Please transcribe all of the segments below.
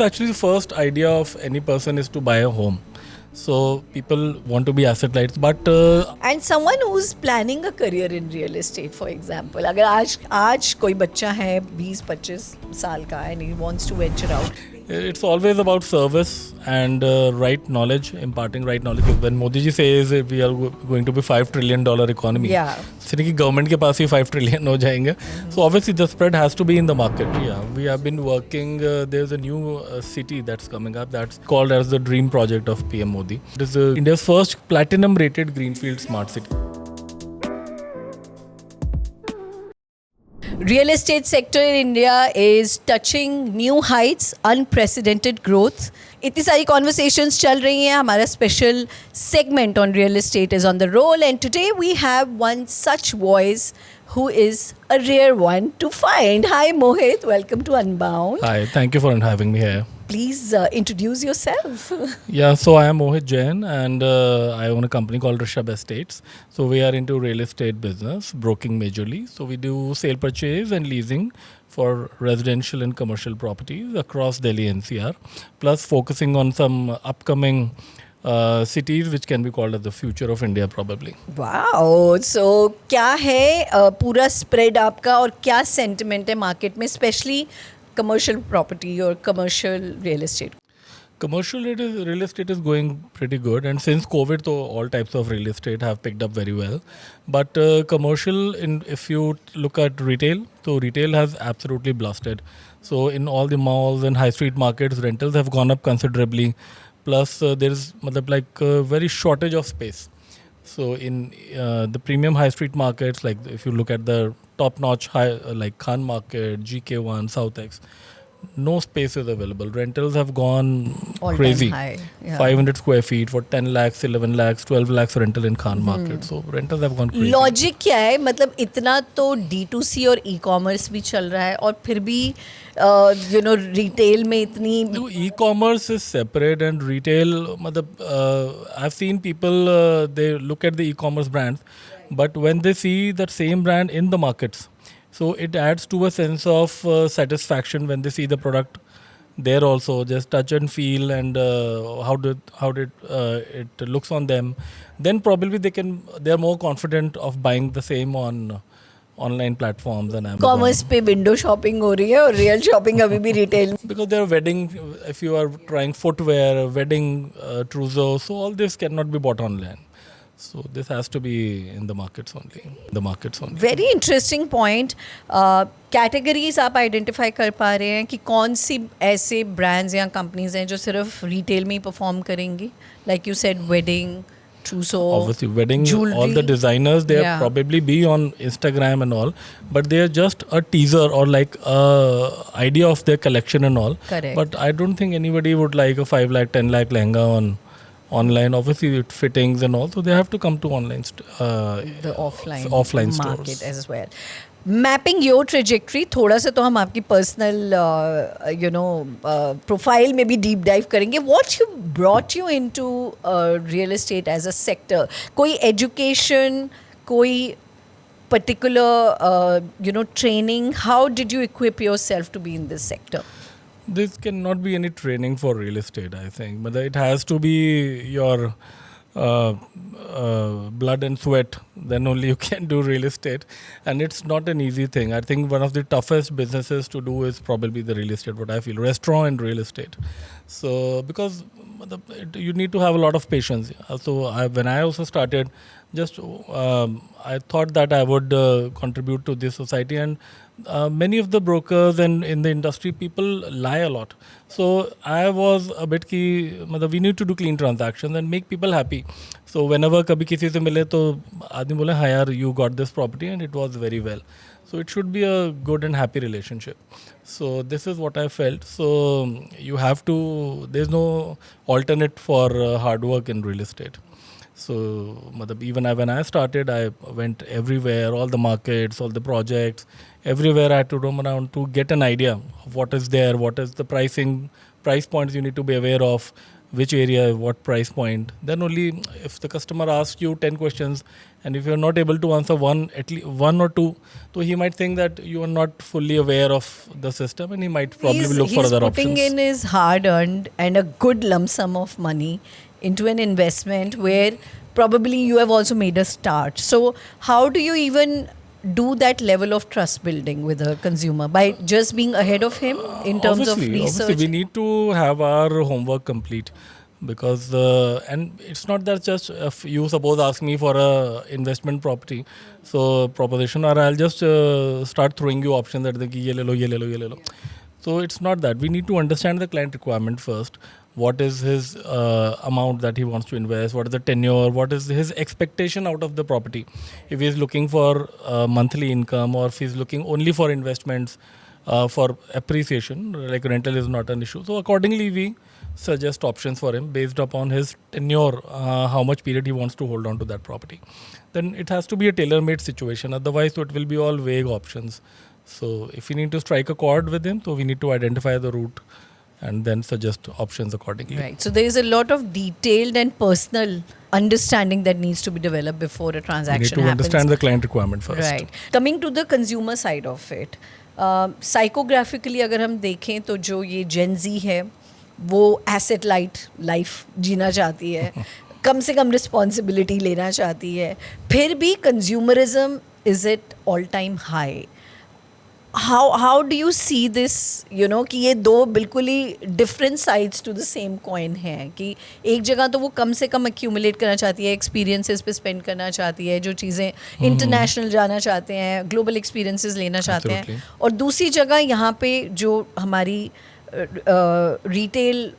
Actually, the first idea of any person is to buy a home. So people want to be asset light, but And someone who's planning a career in real estate, for example, अगर आज कोई बच्चा है 20-25 साल का and he wants to venture out. it's always about service and right knowledge, imparting right knowledge. When Modi ji says we are going to be $5 trillion economy, Yeah. सिर्फ कि government के पास ही 5 trillion हो जाएंगे. So obviously the spread has to be in the market. Yeah, we have been working. There's a new city that's coming up that's called as the Dream Project of PM Modi. It is India's first platinum-rated greenfield smart city. Real estate sector in India is touching new heights, unprecedented growth. इतनी सारी conversations चल रही हैं. हमारा special segment on real estate is on the roll, and today we have one such voice who is a rare one to find. Hi Mohit, welcome to Unbound. Hi, thank you for having me here. Please introduce yourself. Yeah, so I am Mohit Jain and I own a company called Rishabh Estates. So we are into real estate business, broking majorly. So we do sale purchase and leasing for residential and commercial properties across Delhi NCR, plus focusing on some upcoming cities which can be called as the future of India probably. Wow. So क्या है पूरा spread आपका और क्या sentiment है market में, especially commercial property or commercial real estate? Commercial real estate is going pretty good, and since COVID, though, all types of real estate have picked up very well. But commercial, if you look at retail, so retail has absolutely blasted. So in all the malls and high street markets, rentals have gone up considerably. Plus, there's very shortage of space. So in the premium high street markets, like if you look at the top-notch like Khan Market, GK1, Southex, no space is available. Rentals have gone All-time crazy. high. Yeah. 500 square feet for 10 lakhs, 11 lakhs, 12 lakhs rental in Khan Market. So rentals have gone crazy. Logic क्या है? मतलब इतना तो D2C और e-commerce भी चल रहा है और फिर भी रिटेल में इतनी E-commerce is separate and retail. I've seen people they look at the e-commerce brands, but when they see that same brand in the markets, so it adds to a sense of satisfaction when they see the product there also, just touch and feel and how did it looks on them. Then probably they are more confident of buying the same on online platforms and Amazon. Commerce पे window shopping हो रही है और real shopping अभी भी retail. Because there are wedding, if you are trying footwear, wedding trousseau, so all this cannot be bought online. So this has to be in the markets only. Very interesting point. Categories आप identify कर पा रहे हैं कि कौन सी ऐसे brands या companies हैं जो सिर्फ रिटेल में ही परफॉर्म करेंगी? Like you said wedding, trousseau, obviously wedding, jewelry. all the designers they probably be on Instagram and all, but they are just a teaser or like a idea of their collection and all. Correct. But I don't think anybody would like a 5 lakh 10 lakh lehenga on online. Obviously it fittings and all, so they have to come to online the offline market stores as well. Mapping your trajectory, थोड़ा सा तो हम आपकी personal profile में भी deep dive करेंगे. What you brought you into real estate as a sector? कोई education, कोई particular training? How did you equip yourself to be in this sector? This cannot be any training for real estate, I think, but it has to be your blood and sweat. Then only you can do real estate, and it's not an easy thing. I think one of the toughest businesses to do is probably the real estate. What I feel, restaurant and real estate. So because you need to have a lot of patience. So when I also started, just I thought that I would contribute to this society, and many of the brokers and in the industry people lie a lot. So I was a bit ki we need to do clean transactions and make people happy. So whenever kabhi kisi se mile to aadmi bole ha yaar, you got this property and it was very well. So it should be a good and happy relationship. So this is what I felt. So you have to, there's no alternate for hard work in real estate. So even when I started, I went everywhere, all the markets, all the projects, everywhere I had to roam around to get an idea of what is there, what is the price points you need to be aware of, which area, what price point. Then only if the customer asks you 10 questions and if you're not able to answer one, at least one or two, so he might think that you are not fully aware of the system and he might probably look for He's other putting options. in his hard-earned and a good lump sum of money into an investment where probably you have also made a start. So how do you even do that level of trust building with a consumer? By just being ahead of him in terms of research? Obviously, we need to have our homework complete because and it's not that just if you suppose ask me for a investment property, so proposition, or I'll just start throwing you options that the ye le lo, ye le lo, ye le lo. So it's not that. We need to understand the client requirement first. What is his amount that he wants to invest? What is the tenure? What is his expectation out of the property? If he's looking for monthly income or if he's looking only for investments for appreciation, like rental is not an issue. So accordingly, we suggest options for him based upon his tenure, how much period he wants to hold on to that property. Then it has to be a tailor-made situation. Otherwise, so it will be all vague options. So if we need to strike a chord with him, so we need to identify the route and then suggest options accordingly. Right. So there is a lot of detailed and personal understanding that needs to be developed before a transaction We need to happens. understand the client requirement first. Right. Coming to the consumer side of it, psychographically अगर हम देखें तो जो ये Gen Z है वो asset light life जीना चाहती है, कम से कम responsibility लेना चाहती है, फिर भी consumerism is at all time high. How do you see this, कि ये दो बिल्कुल ही different sides to the same coin हैं, कि एक जगह तो वो कम से कम accumulate करना चाहती है, experiences पे spend करना चाहती है, जो चीज़ें international जाना चाहते हैं, global experiences लेना चाहते हैं, और दूसरी जगह यहाँ पे जो हमारी रिटेल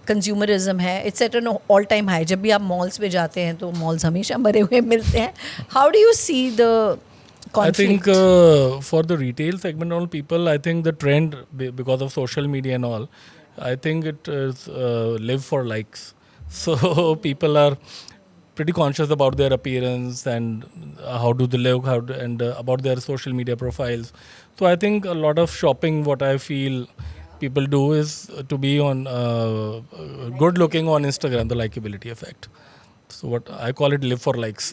कंज्यूमरिज्म है, it's at an all time high. जब भी आप मॉल्स पे जाते हैं तो मॉल्स हमेशा भरे हुए मिलते हैं. How do you see the I think for the retail segment, all people, I think the trend because of social media and all, I think it is live for likes. So people are pretty conscious about their appearance and how do they look, and about their social media profiles. So I think a lot of shopping, what I feel people do is to be on good looking on Instagram, the likability effect. So what I call it, live for likes.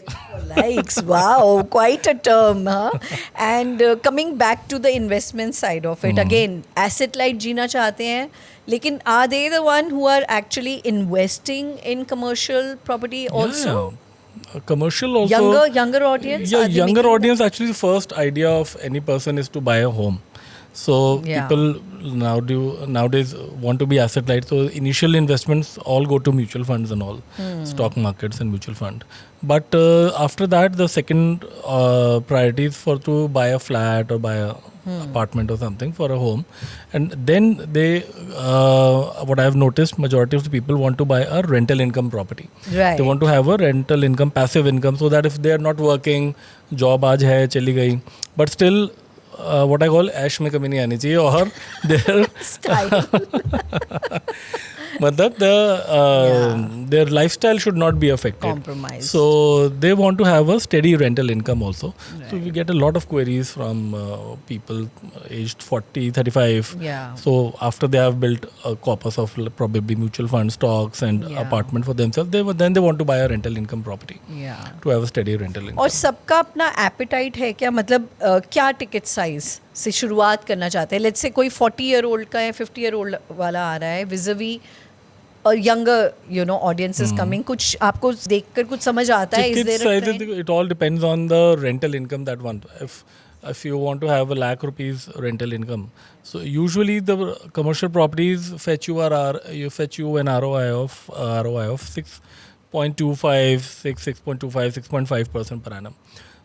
Likes, wow, quite a term, huh? And coming back to the investment side of it, again, asset light जीना चाहते हैं, लेकिन are they the one who are actually investing in commercial property also? Yeah. Commercial also. Younger audience? Yeah, younger audience, actually the first idea of any person is to buy a home. So people nowadays want to be asset light. So initial investments all go to mutual funds and all, stock markets and mutual fund. But after that, the second priority is for to buy a flat or buy a apartment or something for a home. And then they, what I have noticed, majority of the people want to buy a rental income property. Right. They want to have a rental income, passive income, so that if they are not working, job आज है चली गई, but still what I call ऐश में कमी नहीं आनी चाहिए और their Style. मतलब their lifestyle should not be affected. Compromise. So they want to have a steady rental income also. Right. So we get a lot of queries from people aged 40, 35. Yeah. So after they have built a corpus of probably mutual fund stocks and apartment for themselves, then they want to buy a rental income property. Yeah. To have a steady rental income. और सबका अपना appetite है क्या, मतलब क्या ticket size से शुरुआत करना चाहते हैं? Let's say कोई 40-year-old का या 50-year-old वाला आ रहा है, vis-a-vis a younger, audience is coming. कुछ आपको देखकर कुछ समझ आता है? Is there a trend? It all depends on the rental income that one. If you want to have ₹1,00,000 rental income, so usually the commercial properties fetch you an ROI of 6.25, 6.5% per annum.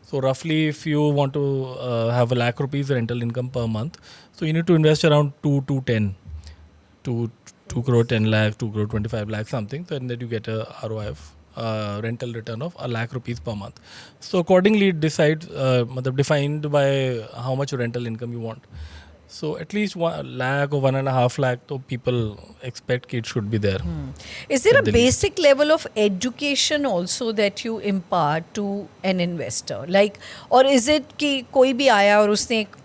So roughly, if you want to have ₹1,00,000 rental income per month, so you need to invest around 2 crore 10 lakh, 2 crore 25 lakh something, so then you get a ROI of rental return of ₹1,00,000 per month. So accordingly, it decides, defined by how much rental income you want. So at least 1 lakh or 1.5 lakh, so people expect it should be there. Is there a basic level of education also that you impart to an investor? Like, or is it कि कोई भी आया और उसने एक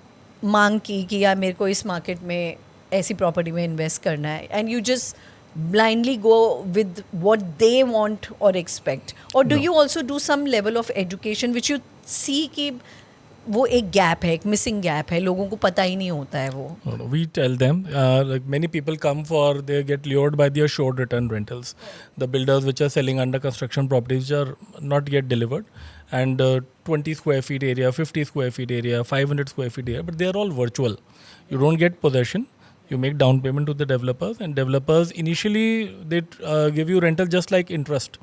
मांग की कि यार मेरे को इस मार्केट में ऐसी प्रॉपर्टी में इन्वेस्ट करना है, and you just blindly go with what they want or expect? Or do No. you also do some level of education which you see कि वो एक gap है, एक missing gap है, लोगों को पता ही नहीं होता है वो? No, no, we tell them, like many people come for, they get lured by their short return rentals. The builders which are selling under construction properties which are not yet delivered, and 20 square feet area, 50 square feet area, 500 square feet area, but they are all virtual. You don't get possession. You make down payment to the developers, and developers initially they give you rental just like interest.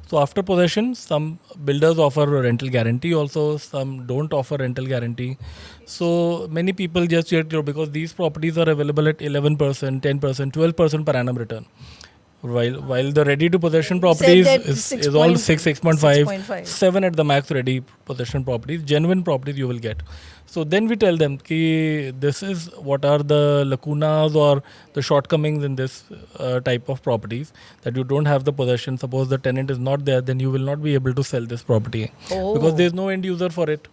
So after possession, some builders offer a rental guarantee also, some don't offer rental guarantee. So many people just get, because these properties are available at 11%, 10%, 12% per annum return. While the ready to possession properties that is all 6, 6.5, 6.5. 7 at the max ready possession properties, genuine properties you will get. So then we tell them ki this is what are the lacunas or the shortcomings in this type of properties, that you don't have the possession. Suppose the tenant is not there, then you will not be able to sell this property because there is no end user for it.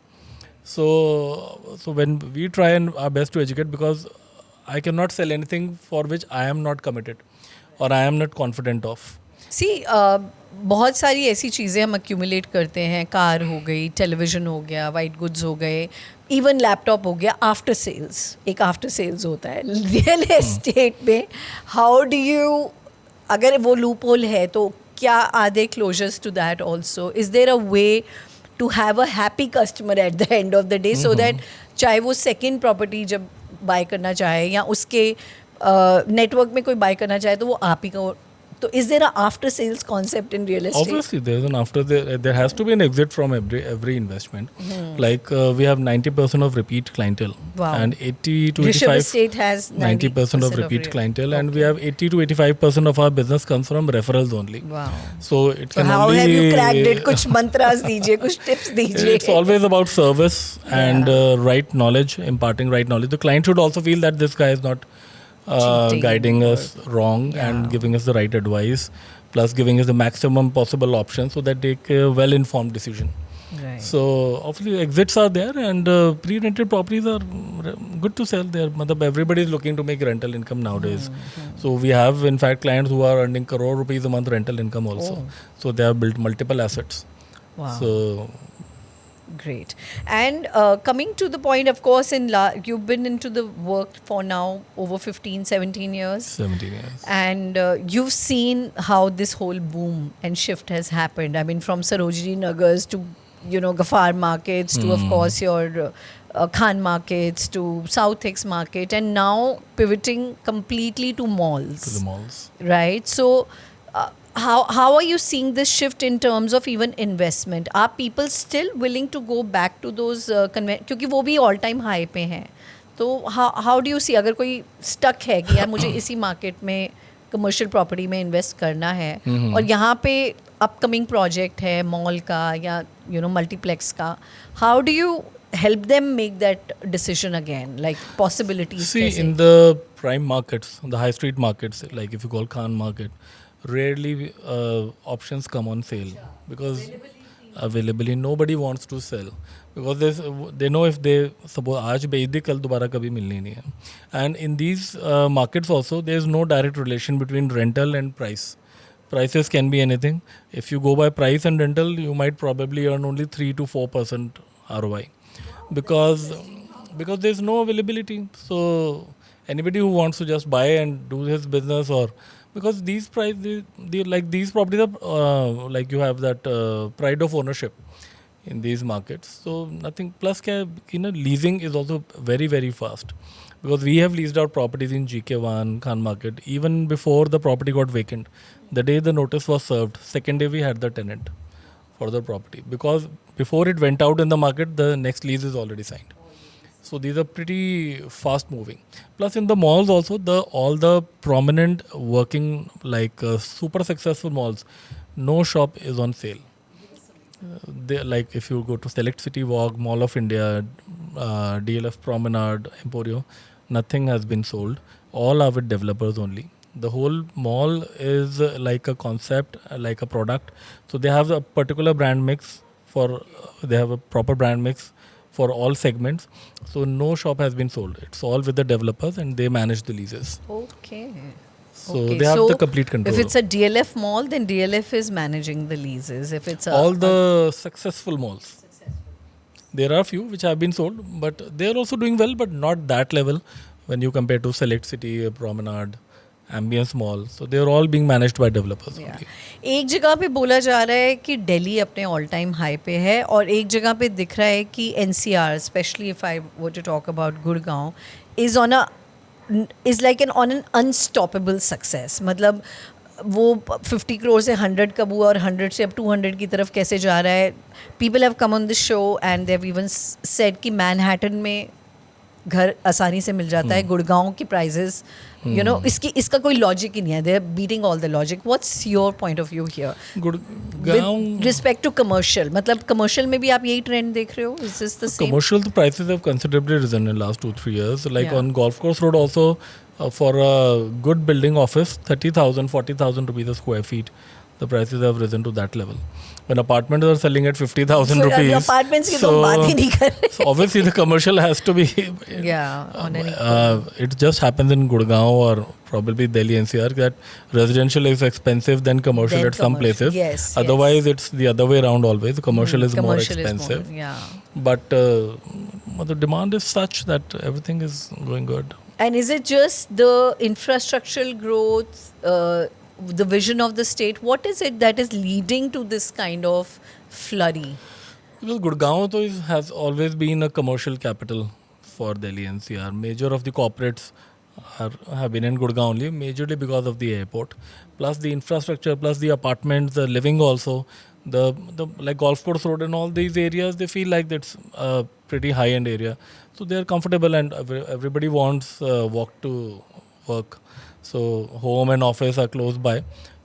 So when we try and our best to educate, because I cannot sell anything for which I am not committed or I am not confident of. सी बहुत सारी ऐसी चीज़ें हम accumulate करते हैं, car हो गई, television हो गया, वाइट गुड्स हो गए, इवन लैपटॉप हो गया, आफ्टर सेल्स, एक आफ्टर सेल्स होता है रियल एस्टेट में. हाउ डू यू, अगर वो लूप होल है तो क्या are there closures to that also? Is there a way to have a happy customer at the end of the day, so that चाहे वो सेकेंड प्रॉपर्टी जब bye करना चाहे या उसके नेटवर्क में कोई बाय करना चाहे तो वो आप ही का. So is there an after sales concept in real estate? Obviously, there's an after. There has to be an exit from every investment. Like we have 90% of repeat clientele, Wow. and 80 to Rishabh 85. Estate has 90% of repeat clientele, and we have 80 to 85% of our business comes from referrals only. Wow. So it can how only. have you cracked it? कुछ mantras दीजिए, कुछ tips दीजिए. It's always about service and right knowledge, imparting right knowledge. The client should also feel that this guy is not Cheating guiding us wrong Yeah. and giving us the right advice, plus giving us the maximum possible options so that they take a well-informed decision. Right. So obviously exits are there, and pre-rented properties are good to sell there. Matlab everybody is looking to make rental income nowadays. So we have in fact clients who are earning crore rupees a month rental income also. So they have built multiple assets. Wow. So Great. And coming to the point, of course, you've been into the work for now over 15, 17 years. 17 years. And you've seen how this whole boom and shift has happened. I mean, from Sarojini Nagars to, Gafar markets to, of course, your Khan markets to South Ex market, and now pivoting completely to malls. To the malls. Right? So, how are you seeing this shift in terms of even investment? Are people still willing to go back to those क्योंकि वो भी all time high पे हैं. तो how do you see, अगर कोई stuck है कि यार मुझे इसी market में commercial property में invest करना है और यहाँ पे upcoming project है mall का या multiplex का, how do you help them make that decision again, like possibilities? See, in the prime markets, the high street markets, like if you call Khan market, rarely options come on sale because availability, nobody wants to sell because they know if they suppose आज बेच दी कल दोबारा कभी मिलनी नहीं है. And in these markets also there is no direct relation between rental and price. Prices can be anything. If you go by price and rental, you might probably earn only 3 to 4% ROI because there is no availability. So anybody who wants to just buy and do his business, or because these like these properties are like you have that pride of ownership in these markets. So nothing plus leasing is also very, very fast because we have leased out properties in GK1, Khan market even before the property got vacant. The day the notice was served, second day we had the tenant for the property because before it went out in the market, the next lease is already signed. So these are pretty fast moving. Plus in the malls also, all the prominent working like super successful malls, no shop is on sale. Like if you go to Select City Walk, Mall of India, DLF Promenade, Emporio, nothing has been sold. All are with developers only. The whole mall is like a concept, like a product. So they have a particular brand mix they have a proper brand mix for all segments. So no shop has been sold. It's all with the developers and they manage the leases. Okay. So Okay, they have so the complete control. if it's a DLF mall, then DLF is managing the leases. If it's All the successful malls. There are few which have been sold, but they are also doing well, but not that level when you compare to Select City, Promenade, Ambience Mall. So they are all being managed by developers Yeah. only. एक जगह पे बोला जा रहा है कि दिल्ली अपने all time high पे है और एक जगह पे दिख रहा है कि एनसीआर स्पेशली इफ आई वो to talk about Gurgaon is on a is like an on an unstoppable success मतलब वो 50 करोड़ से 100 कब हुआ और 100 से अब 200 की तरफ कैसे जा रहा है people have come on this show and they have even said कि मैनहट्टन में घर आसानी से मिल जाता है गुड़गांव की प्राइजेस यू नो इसका कोई लॉजिक ही नहीं है they are beating all the logic what's your point of view here Gurgaon, respect to commercial मतलब कमर्शियल में भी आप यही ट्रेंड देख रहे हो is this the same commercial, the prices have considerably risen in last 2-3 years. Like Yeah. on Golf Course Road also, for a good building office, 30,000, 40,000 rupees a square feet. The prices have risen to that level. When apartments are selling at 50,000 rupees. Apartments की तो हम बात ही नहीं कर रहे So obviously the commercial has to be. Yeah, on any It just happens in Gurgaon or probably Delhi NCR that residential is expensive than commercial Than at some commercial. places. Yes, yes. Otherwise, it's the other way around always. The commercial is more commercial expensive. is more, yeah. But the demand is such that everything is going good. And is it just the infrastructural growth, the vision of the state? What is it that is leading to this kind of flurry? Because Gurgaon though has always been a commercial capital for Delhi NCR. Major of the corporates have been in Gurgaon only, majorly because of the airport. Plus the infrastructure, plus the apartments, the living also. The like Golf Course Road and all these areas, they feel like that's a pretty high-end area. So they are comfortable and everybody wants walk to work. So home and office are close by.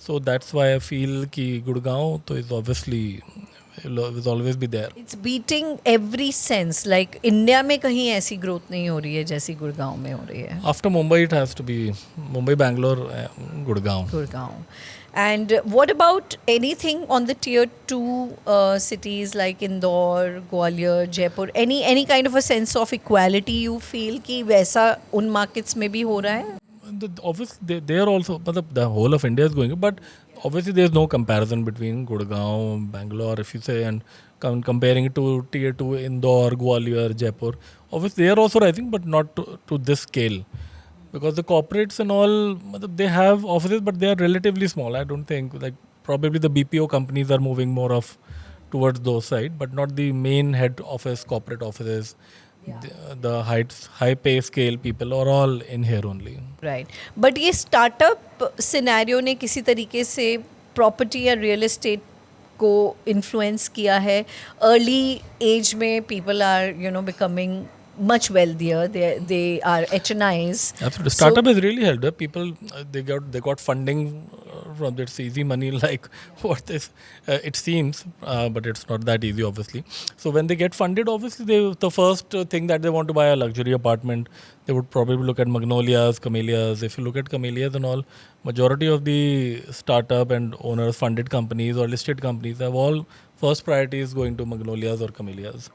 So that's why I feel ki Gurgaon to is obviously will always be there. It's beating every sense. Like India में कहीं ऐसी growth नहीं हो रही है जैसी गुड़गांव में हो रही है. After Mumbai, it has to be Mumbai, Bangalore, Gurgaon. Gurgaon. And what about anything on the tier 2 cities like Indore, Gwalior, Jaipur? Any kind of a sense of equality you feel कि वैसा उन markets में भी हो रहा है? Obviously, they are also, the whole of India is going, but obviously there is no comparison between Gurgaon, Bangalore, if you say, and comparing it to tier 2 Indore, Gwalior, Jaipur. Obviously, they are also rising, but not to this scale. Because the corporates and all, they have offices, but they are relatively small. I don't think, like, probably the BPO companies are moving more of towards those side, but not the main head office, corporate offices. The high pay scale people are all in here only. Right. But ये startup scenario ने किसी तरीके से property या real estate को influence किया है. Early age में people are becoming much wealthier. They are HNIs. Absolutely. Startup has really helped. People they got funding from this easy money like what this it seems, but it's not that easy obviously. So when they get funded, obviously the first thing that they want to buy a luxury apartment. They would probably look at Magnolias, Camellias. If you look at Camellias and all, majority of the startup and owners funded companies or listed companies have all first priority is going to Magnolias or Camellias.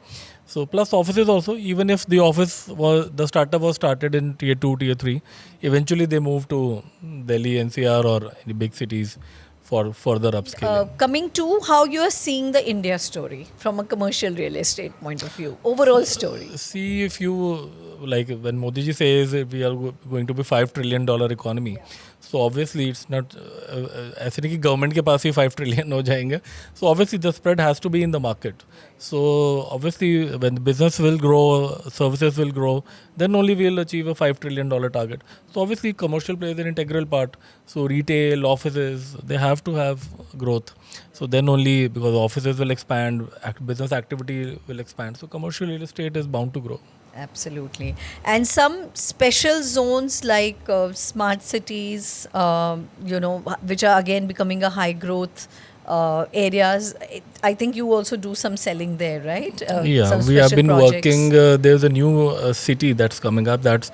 So plus offices also, even if the startup was started in tier 2, tier 3, eventually they move to Delhi NCR or any big cities for further upscaling. Coming to how you are seeing the India story from a commercial real estate point of view, overall story. See, if you, like when Modi ji says we are going to be $5 trillion economy, so obviously it's not, ऐसे नहीं कि government के पास ही 5 trillion हो जाएंगे. So obviously the spread has to be in the market. So obviously when the business will grow, services will grow, then only we will achieve a $5 trillion target. So obviously commercial plays an integral part. So retail, offices, they have to have growth. So then only, because offices will expand, business activity will expand. So commercial real estate is bound to grow. Absolutely. And some special zones like smart cities, which are again becoming a high growth areas. I think you also do some selling there, right? Yeah, we have been working. There's a new city that's coming up. That's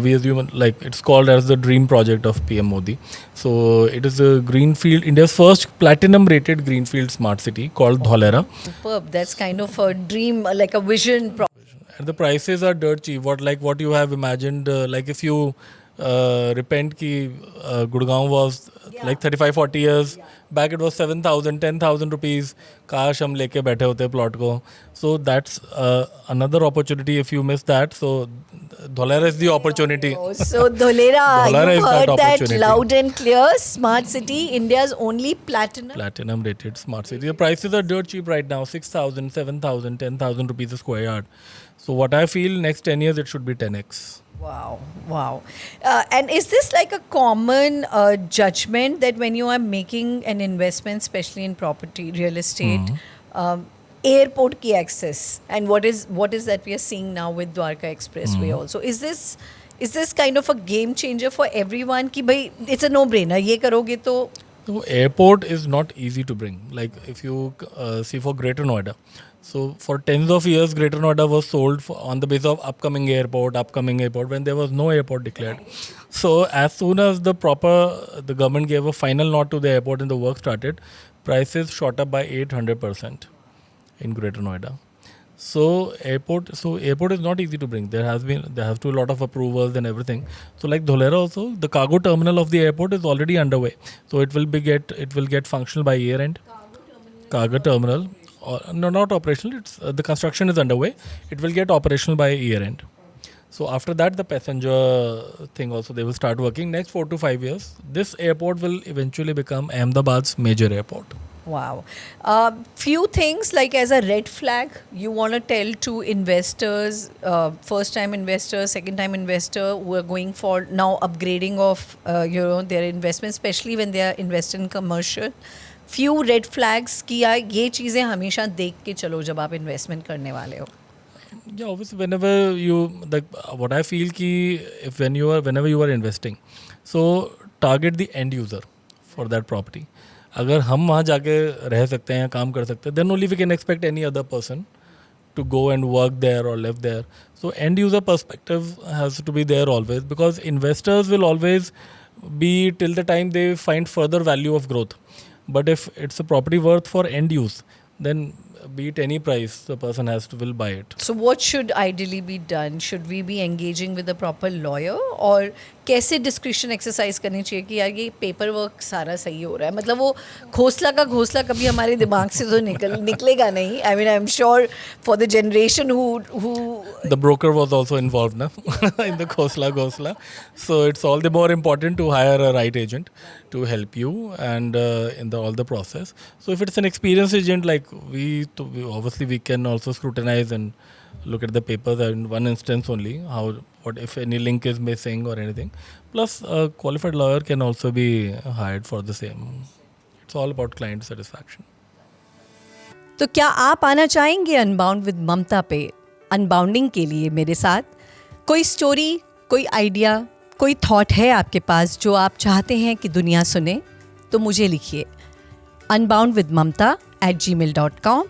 we assume like it's called as the dream project of PM Modi. So it is a greenfield, India's first platinum-rated greenfield smart city called Dholera. Superb. That's kind of a dream, like a vision. And the prices are dirt cheap. What you have imagined, like if you repent ki Gurgaon was like 35-40 years back, it was 7,000 10,000 rupees. Kash hum leke baithe hote plot ko. So that's another opportunity if you miss that. So Dholera is the opportunity. Oh, so Dholera, Dholera you've is that heard that opportunity. loud and clear. Smart city, India's only Platinum rated smart city. The prices are dirt cheap right now, 6,000, 7,000, 10,000 rupees a square yard. So what I feel, next 10 years it should be 10x. Wow, wow. And is this like a common judgment that when you are making an investment, especially in property, real estate, airport ki access, and what is that we are seeing now with Dwarka Expressway also? Is this kind of a game changer for everyone? Ki bhai, it's a no-brainer. Ye karoge to. So airport is not easy to bring. Like if you see for Greater Noida. So for tens of years, Greater Noida was sold on the basis of upcoming airport, when there was no airport declared. So as soon as the government gave a final nod to the airport and the work started, prices shot up by 800% in Greater Noida. So airport is not easy to bring. There has to be a lot of approvals and everything. So like Dholera also, the cargo terminal of the airport is already underway. So it will get functional by year end. Cargo terminal, no, not operational. It's the construction is underway. It will get operational by year end. So after that, the passenger thing also they will start working. Next 4 to 5 years, this airport will eventually become Ahmedabad's major airport. Wow. Few things like as a red flag you want to tell to investors, first time investors, second time investor who are going for now upgrading of their investment, especially when they are invested in commercial. Few red flags कि यार ये चीज़ें हमेशा देख के चलो जब आप investment करने वाले हो. Yeah, obviously, whenever you what I feel ki whenever you are investing, so target the end user for that property. अगर हम वहाँ जाके रह सकते हैं, काम कर सकते हैं, then only we can expect any other person to go and work there or live there. So end user perspective has to be there always, because investors will always be till the time they find further value of growth. But if it's a property worth for end use, then be it any price, the person will buy it. So what should ideally be done? Should we be engaging with a proper lawyer, or कैसे description exercise करनी चाहिए कि यार ये paper work सारा सही हो रहा है? मतलब वो घोंसला कभी हमारे दिमाग से तो निकलेगा नहीं. I mean, I'm sure for the generation who the broker was also involved na in the घोंसला. So it's all the more important to hire a right agent to help you and in all the process. So if it's an experienced agent, like we obviously we can also scrutinize and look at the papers in one instance only, what if any link is missing or anything. Plus a qualified lawyer can also be hired for the same. It's all about client satisfaction. तो क्या आप आना चाहेंगे unbound with ममता पे अनबाउंडिंग के लिए मेरे साथ? कोई स्टोरी, कोई आइडिया, कोई थॉट है आपके पास जो आप चाहते हैं कि दुनिया सुने, तो मुझे लिखिए unboundwithmamta@gmail.com.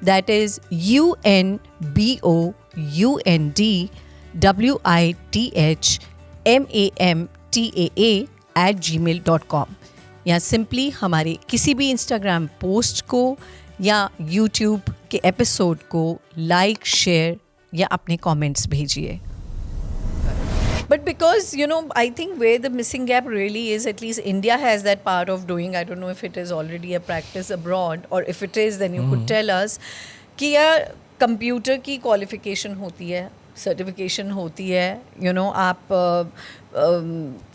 That is unboundwithmamtaa@gmail.com. या सिंपली हमारे किसी भी इंस्टाग्राम पोस्ट को या यूट्यूब के एपिसोड को लाइक, शेयर या अपने कमेंट्स भेजिए. But because, I think where the missing gap really is, at least India has that part of doing, I don't know if it is already a practice abroad, or if it is, then you could tell us, कि यार computer की qualification होती है, certification होती है, आप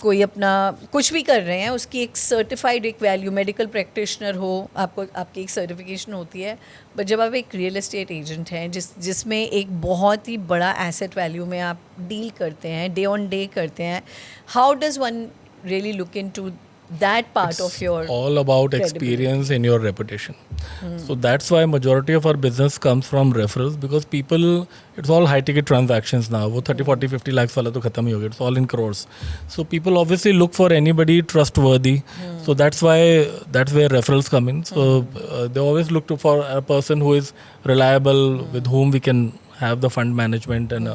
कोई अपना कुछ भी कर रहे हैं, उसकी एक सर्टिफाइड एक वैल्यू, मेडिकल प्रैक्टिशनर हो, आपकी एक सर्टिफिकेशन होती है. बट जब आप एक रियल एस्टेट एजेंट हैं जिसमें एक बहुत ही बड़ा एसेट वैल्यू में आप डील करते हैं, डे ऑन डे करते हैं, how does one really look into that part it's of your all about experience in your reputation. So that's why majority of our business comes from referrals, because people, it's all high ticket transactions now. वो 30, 40, 50 lakhs वाला तो खत्म ही हो गया. It's all in crores. So people obviously look for anybody trustworthy. So that's where referrals come in. So they always look for a person who is reliable, with whom we can have the fund management and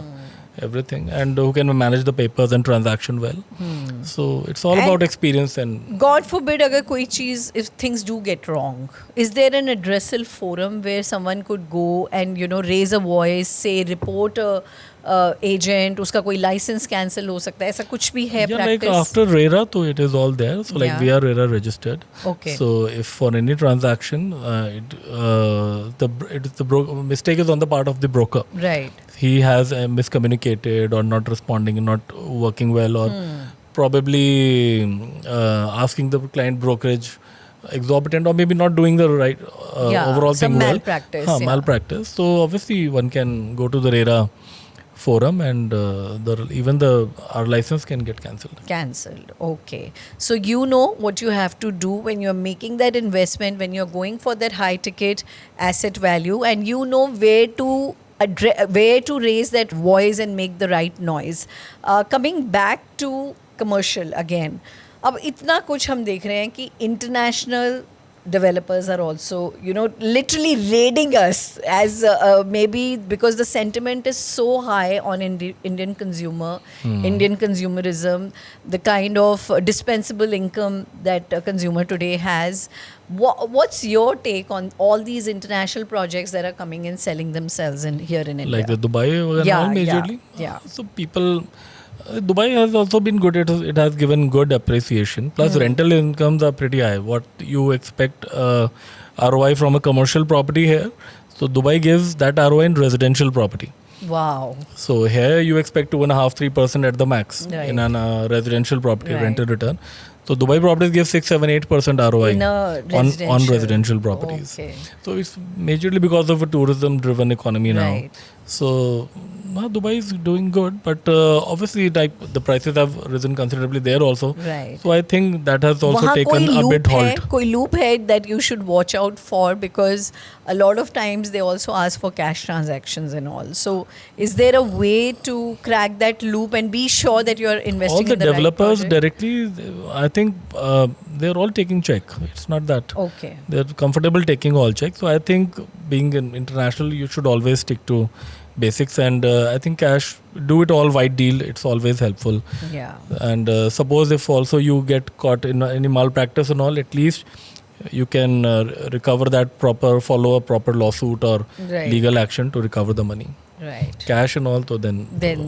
everything, and who can manage the papers and transaction well. So it's all about experience. And God forbid agar koi cheez, if things do get wrong, is there an addressal forum where someone could go and raise a voice, say report a agent, उसका कोई licence cancel हो सकता है, ऐसा कुछ भी है Yeah, like practice? after RERA, so it is all there. So like Yeah. we are RERA registered. Okay. So if for any transaction, mistake is on the part of the broker. Right. He has miscommunicated or not responding, not working well, or probably asking the client brokerage exorbitant, or maybe not doing the right overall some thing well. malpractice. Yeah. Malpractice. So obviously one can go to the RERA forum and our license can get cancelled. Okay. So you know what you have to do when you're making that investment, when you're going for that high ticket asset value, and you know where to raise that voice and make the right noise. Coming back to commercial again, अब इतना कुछ हम देख रहे हैं कि international developers are also, literally raiding us as maybe because the sentiment is so high on Indian consumer, Indian consumerism, the kind of dispensable income that a consumer today has. What's your take on all these international projects that are coming and selling themselves here in India? Like the Dubai majorly? Yeah. So people... Dubai has also been good. It has given good appreciation. Plus, rental incomes are pretty high. What you expect ROI from a commercial property here. So Dubai gives that ROI in residential property. Wow. So here you expect 2.5-3% at the max Right. in a residential property Right. rental return. So Dubai properties give 6-8% ROI In a on residential properties. Okay. So it's majorly because of a tourism-driven economy now. Right. So Dubai is doing good, but obviously the prices have risen considerably there also. Right. So I think that has also वहाँ taken कोई a bit loop है, halt. कोई loop है that you should watch out for, because a lot of times they also ask for cash transactions and all. So is there a way to crack that loop and be sure that you are investing All the in the developers right project? directly, I think they're all taking check. It's not that. Okay. They're comfortable taking all checks. So I think being an international, you should always stick to basics, and I think cash, do it all white deal. It's always helpful. Yeah. And suppose if also you get caught in any malpractice and all, at least you can recover that follow a proper lawsuit or Right. legal action to recover the money. Right. Cash and all, so then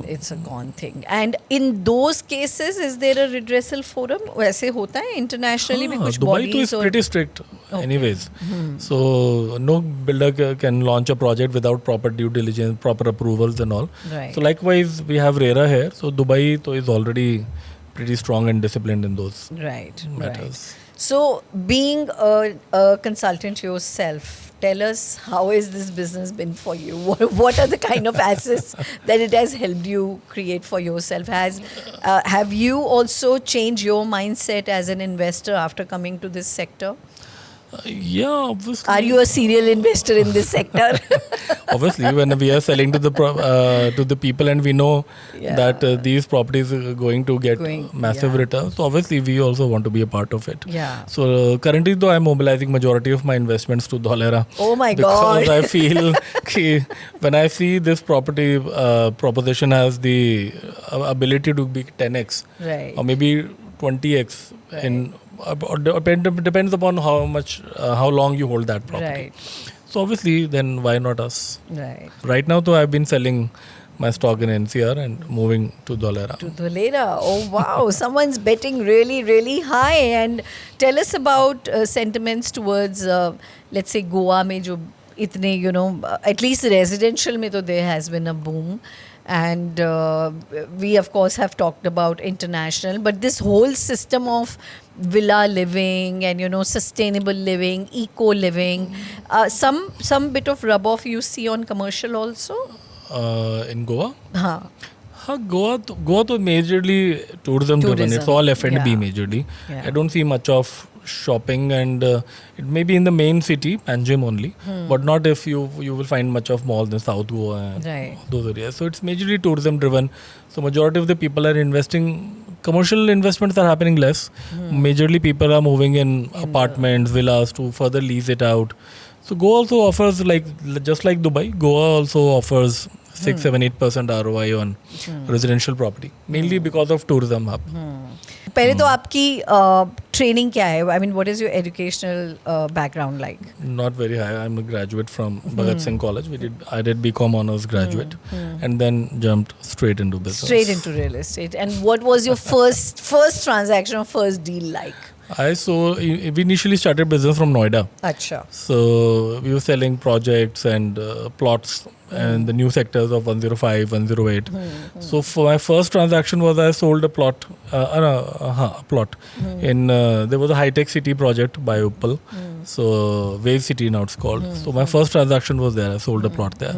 It's a gone thing. And in those cases, is there a redressal forum? वैसे होता है internationally भी कुछ Dubai too bodies is or pretty strict Okay. anyways. So no builder can launch a project without proper due diligence, proper approvals and all. Right. So likewise, we have RERA here. So Dubai too is already pretty strong and disciplined in those Right. matters. Right. So being a consultant yourself, tell us, how has this business been for you? What are the kind of assets that it has helped you create for yourself? Have you also changed your mindset as an investor after coming to this sector? Yeah, obviously. Are you a serial investor in this sector? Obviously, when we are selling to the people and we know Yeah. that these properties are going to get massive yeah. returns, so obviously we also want to be a part of it. Yeah. So currently, though, I'm mobilizing majority of my investments to Dholera. Oh my because God. I feel when I see this property proposition has the ability to be 10x Right. or maybe 20x in depends upon how long you hold that property. Right. So obviously, then why not us? Right. Right now, though, I've been selling my stock in NCR and moving to Dholera. To Dholera. Oh wow, someone's betting really, really high. And tell us about sentiments towards, let's say, Goa में जो इतने, at least residential में तो there has been a boom. And we, of course, have talked about international, but this whole system of villa living and, sustainable living, eco living, some bit of rub-off you see on commercial also? In Goa? हाँ. Goa to majorly tourism driven. It's all F&B Yeah. majorly. Yeah. I don't see much of shopping, and it may be in the main city, Panjim only, but not if you will find much of malls in South Goa and Right. those areas. So it's majorly tourism driven. So majority of the people are investing. Commercial investments are happening less. Majorly people are moving in apartments, villas to further lease it out. So Goa also offers, just like Dubai, Goa also offers 6-8% ROI on residential property, mainly because of tourism hub. पहले तो आपकी training क्या है? I mean, what is your educational background like? Not very high. I'm a graduate from Bhagat Singh College. I did BCom honors graduate, and then jumped straight into business. Straight into real estate. And what was your first transaction or first deal like? We initially started business from Noida. Acha. So we were selling projects and plots and the new sectors of 105, 108. So for my first transaction was I sold a plot. In there was a high-tech city project by Uppal. So Wave City now it's called. So my first transaction was there. I sold a plot there,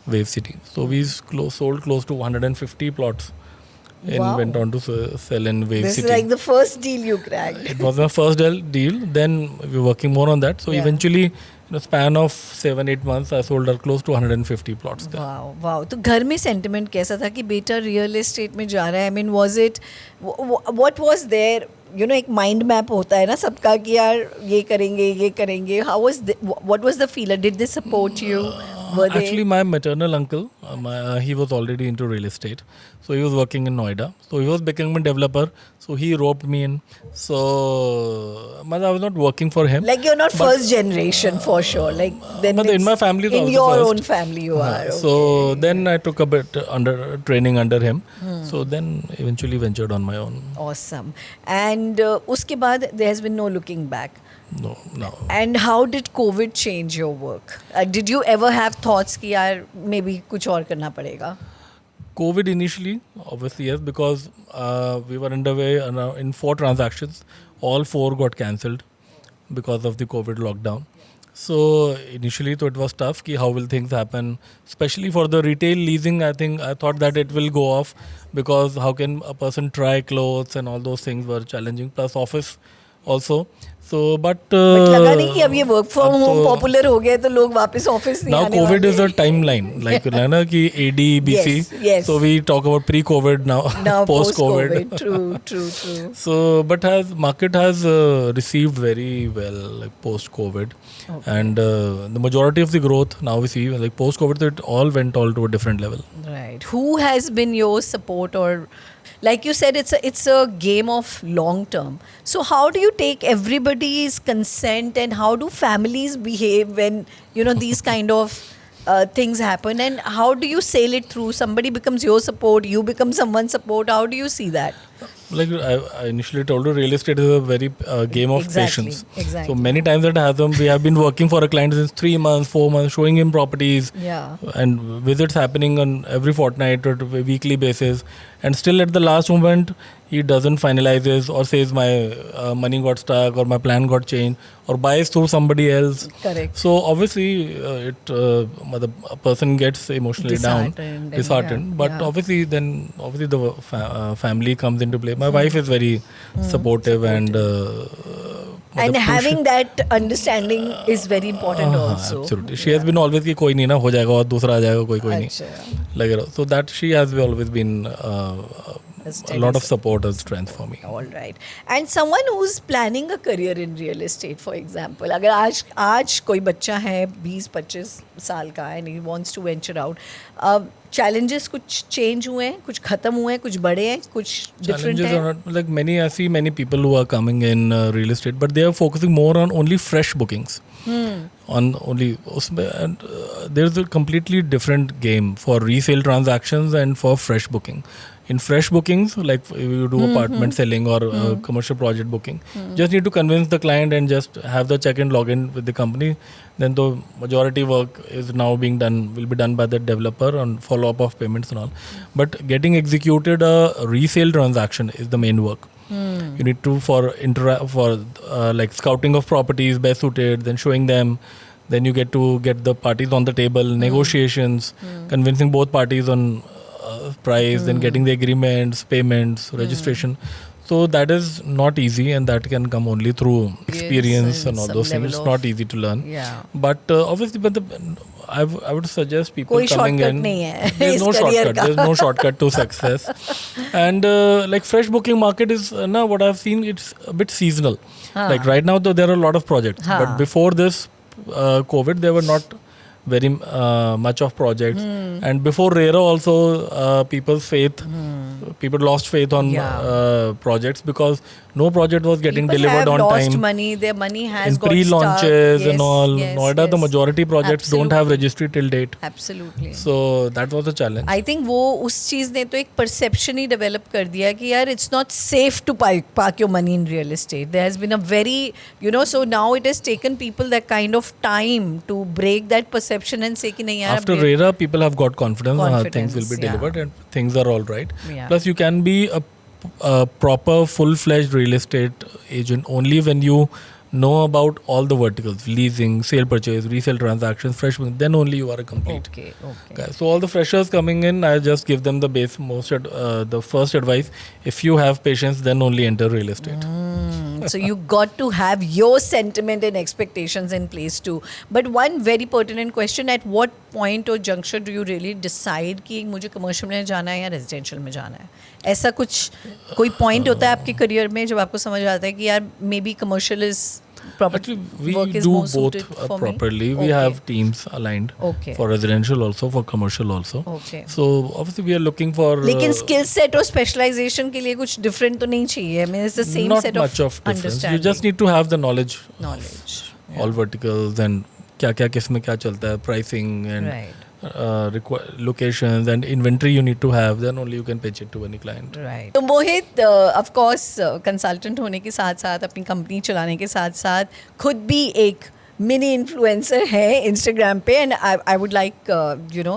Wave City. So we sold close to 150 plots. And went on to sell in Wave This City. is like the first deal you cracked. It was my first deal. Then we were working more on that. So eventually, in a span of 7-8 months, I sold close to 150 plots there. Wow. तो घर में sentiment कैसा था कि बेटा real estate में जा रहा है? I mean, was it, what was there? You know, एक mind map होता है ना सबका कि यार ये करेंगे. What was the feeler? Did they support you? Actually, my maternal uncle, he was already into real estate. So he was working in Noida. So he was becoming a developer. So he roped me in. So I was not working for him. Like you're not first generation for sure. Like then but in my family, in your own family you are. So okay. then I took a bit training under him. So then eventually ventured on my own. Awesome. And uske baad there has been no looking back. No. And how did COVID change your work? Did you ever have thoughts कि यार maybe कुछ और करना पड़ेगा? COVID initially, obviously yes, because we were underway in 4 transactions. All 4 got cancelled because of the COVID lockdown. So initially it was tough ki how will things happen, especially for the retail leasing. I thought that it will go off because how can a person try clothes and all those things were challenging, plus office also. So but लगा नहीं कि अब ये work from home popular हो गया तो लोग वापस office नहीं now आने COVID वाले. is a timeline like ना कि AD BC. Yes. So we talk about pre-COVID now post-COVID. True. So but market has received very well like post-COVID. Okay. And the majority of the growth now we see like post-COVID it all went to a different level. Right. Who has been your support, or like you said, it's a game of long term. So how do you take everybody's consent, and how do families behave when these kind of things happen, and how do you sail it through? Somebody becomes your support, you become someone's support. How do you see that? Like I initially told you, real estate is a very game of patience. Exactly. So many times that happens, we have been working for a client since 3 months, 4 months, showing him properties, and visits happening on every fortnight or weekly basis, and still at the last moment he doesn't finalizes or says my money got stuck or my plan got changed or buys through somebody else. Correct. So obviously a person gets emotionally disheartened. But obviously the family comes into play. My wife is very supportive and having that understanding is very important also. Absolutely. She has been always कि कोई नहीं ना हो जाएगा और दूसरा आ जाएगा कोई नहीं लगे रहो. So that she has always been a lot of support and strength for me. All right. And someone who's planning a career in real estate, for example, अगर आज कोई बच्चा है 20-25 साल का and he wants to venture out, challenges कुछ change हुए हैं, कुछ खत्म हुए हैं, कुछ बड़े हैं, कुछ different हैं? Challenges are not, like I see many people who are coming in real estate, but they are focusing more on only fresh bookings. On only and there's a completely different game for resale transactions and for fresh booking. In fresh bookings, like you do apartment selling or commercial project booking, just need to convince the client and just have the check-in login with the company. Then the majority work is now being done, will be done by the developer on follow-up of payments and all. But getting executed a resale transaction is the main work. You need to for like scouting of properties best suited, then showing them. Then you get to get the parties on the table, negotiations, convincing both parties on price, then getting the agreements, payments, registration. So that is not easy, and that can come only through experience and all those things. It's not easy to learn. Yeah. But obviously, I would suggest people कोई coming in. There's no shortcut. There's no shortcut to success. And like fresh booking market is now what I've seen. It's a bit seasonal. Like right now, though, there are a lot of projects. But before this COVID, there were not very much of projects. And before RERA also, people's faith People lost faith on projects because no project was getting People delivered have on lost time. money. Their money has In got pre-launches stuck. and all, Yes, Noida, the majority projects don't have Absolutely. registry till date. Absolutely. So that was a challenge. I think वो उस चीज़ ने तो एक perception ही develop कर दिया कि यार it's not safe to park your money in real estate. There has been a very so now it has taken people that kind of time to break that perception and say कि नहीं यार After RERA, people have got confidence that things will be Confidence, delivered and things are all right. Yeah. Plus, you can be a proper full-fledged real estate agent only when you know about all the verticals: leasing, sale purchase, resale transactions, fresh. Then only you are a complete okay. guy. So all the freshers coming in, I just give them the the first advice: if you have patience, then only enter real estate. So you got to have your sentiment and expectations in place too. But one very pertinent question: at what point or juncture do you really decide कि मुझे commercial में जाना है या residential में जाना है? ऐसा कुछ कोई point होता है आपके career में जब आपको समझ आता है कि यार maybe commercial is Actually, we do both properly. We have teams aligned for residential also, for commercial also. So obviously we are looking for. लेकिन skill set और specialization के लिए कुछ different तो नहीं चाहिए. I mean, it's the same not set much of difference. understanding. You just need to have the knowledge. Yeah. All verticals and क्या किस में क्या चलता है, pricing and Right. Locations and inventory you need to have. Then only you can pitch it to any client. Right. तो मोहित of course consultant होने के साथ साथ अपनी कंपनी चलाने के साथ साथ खुद भी एक मिनी इन्फ्लुएंसर है इंस्टाग्राम पे एंड आई वुड लाइक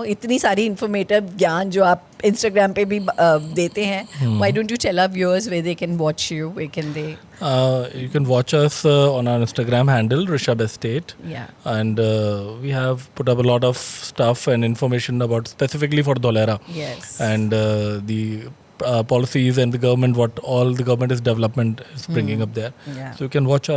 इतनी सारी इन्फॉर्मेटिव ज्ञान जो आप इंस्टाग्राम पे भी देते हैं. Why don't you tell our viewers where they can watch you, where can they? You can watch us on our Instagram handle, Rishabh Estate. Yeah. And we have put up a lot of stuff and information about specifically for Dholera. Yes. And the policies and the government, what all the government is development is bringing up there. Yeah. So you can watch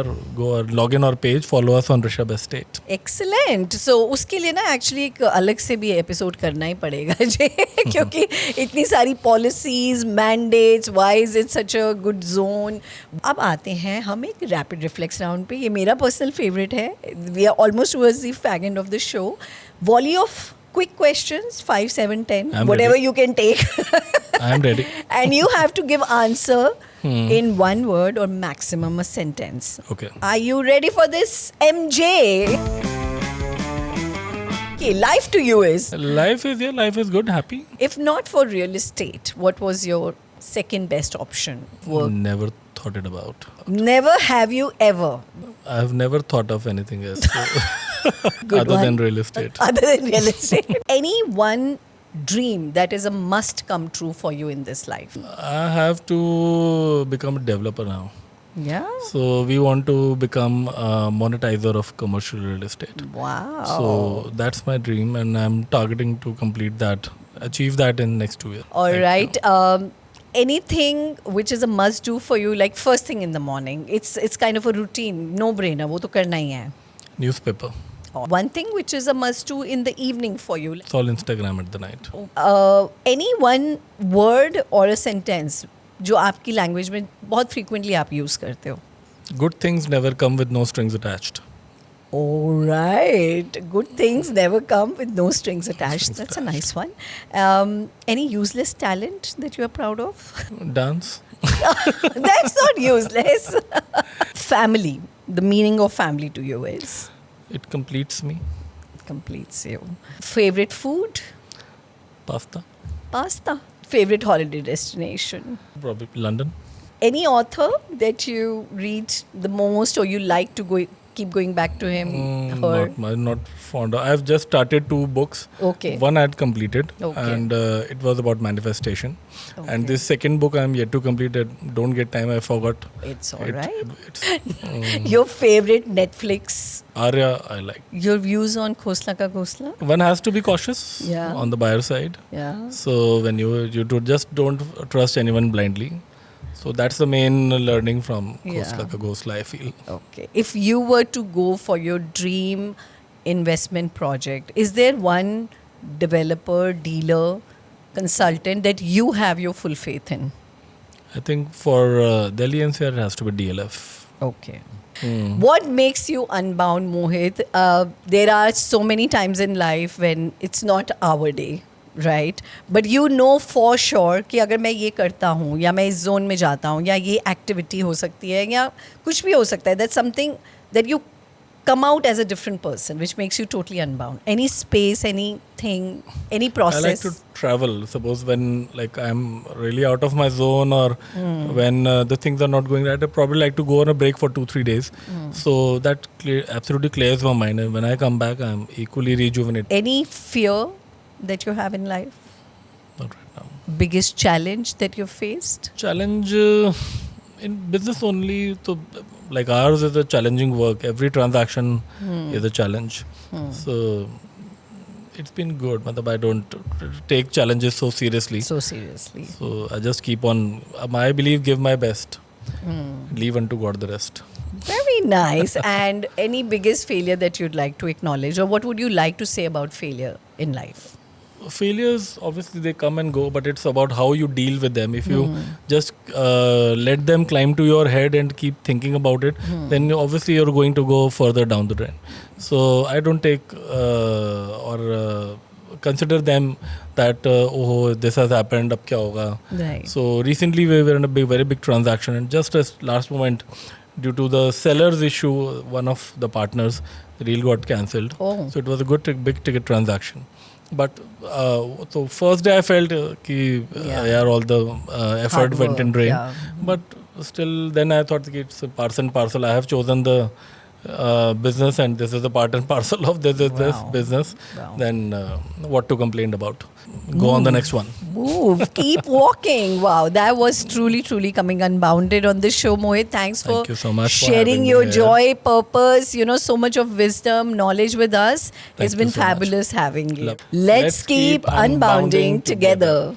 log in our page, follow us on Rishabh Estate. Excellent. So उसके लिए ना actually एक अलग से भी episode करना ही पड़ेगा मुझे क्योंकि इतनी सारी policies, mandates, why is it such a good zone. अब आते हैं हम एक रैपिड रिफ्लेक्स राउंड पे. ये मेरा पर्सनल फेवरेट है. We are almost towards the fag end of the show. Volley of quick questions, 5, 7, 10, whatever you can take. I am ready. And you have to give answer in one word or maximum a sentence. Okay. Are you ready for this, MJ? Okay, life to you is? Life is good, happy. If not for real estate, what was your second best option? Work. Never thought it about. Never have you ever? I have never thought of anything else. Good one. Than real estate. Other than real estate. Any one dream that is a must come true for you in this life? I have to become a developer now. Yeah. So we want to become a monetizer of commercial real estate. Wow. So that's my dream and I'm targeting to achieve that in next 2 years. All right. Anything which is a must do for you, like first thing in the morning? It's kind of a routine, no brainer. वो तो करना ही है. Newspaper. One thing which is a must do in the evening for you. It's all Instagram at the night. Any one word or a sentence जो आपकी language में बहुत frequently आप use करते हो? Good things never come with no strings attached. All right. Good things never come with no strings attached. That's a nice one. Any useless talent that you are proud of? Dance. That's not useless. Family. The meaning of family to you is? It completes me. It completes you. Favorite food? Pasta. Pasta. Favorite holiday destination? Probably London. Any author that you read the most or you like to keep going back to him? I'm not fond of. I've just started 2 books. Okay. One I had completed, Okay. and it was about manifestation. Okay. And this second book I'm yet to complete. I don't get time. I forgot. It's all right. It's, Your favorite Netflix? Arya, I like. Your views on Khosla Ka Ghosla? One has to be cautious Yeah. on the buyer side. Yeah. So when you just don't trust anyone blindly. So that's the main learning from Khosla Ka Ghosla, I feel. Okay. If you were to go for your dream investment project, is there one developer, dealer, consultant that you have your full faith in? I think for Delhi NCR it has to be DLF. Okay. What makes you unbound, Mohit? There are so many times in life when it's not our day. right? But you know for sure कि अगर मैं ये करता हूँ या मैं इस zone में जाता हूँ या ये activity हो सकती है या कुछ भी हो सकता है, that's something that you come out as a different person, which makes you totally unbound. Any space, anything, any process. I like to travel. Suppose when like I'm really out of my zone or when the things are not going right, I probably like to go on a break for 2-3 days. So that absolutely clears my mind. And when I come back, I'm equally rejuvenated. Any fear that you have in life? Not right now. Biggest challenge that you've faced? Challenge in business only. So like ours is a challenging work. Every transaction is a challenge. So it's been good. I don't take challenges so seriously. So seriously. So I just keep on, I believe, give my best. Leave unto God the rest. Very nice. And any biggest failure that you'd like to acknowledge, or what would you like to say about failure in life? Failures, obviously they come and go, but it's about how you deal with them. If you just let them climb to your head and keep thinking about it, then obviously you're going to go further down the drain. So I don't take or consider them that oh, this has happened, ab kya hoga. Right. So recently we were in a very big transaction, and just as last moment, due to the seller's issue, one of the partners, the deal got cancelled. Oh. So it was a good big ticket transaction. But so first day I felt that all the effort went in drain. Yeah. But still, then I thought it's a parcel and parcel. I have chosen the business, and this is the part and parcel of this business. Wow. Then what to complain about? Go on the next one. Move. Keep walking. Wow, that was truly coming unbounded on this show, Mohit. Thanks Thank for you so much for sharing having me your here. joy, purpose, so much of wisdom, knowledge with us. It's Thank been you so much. fabulous having you. Love. Let's keep unbounding together.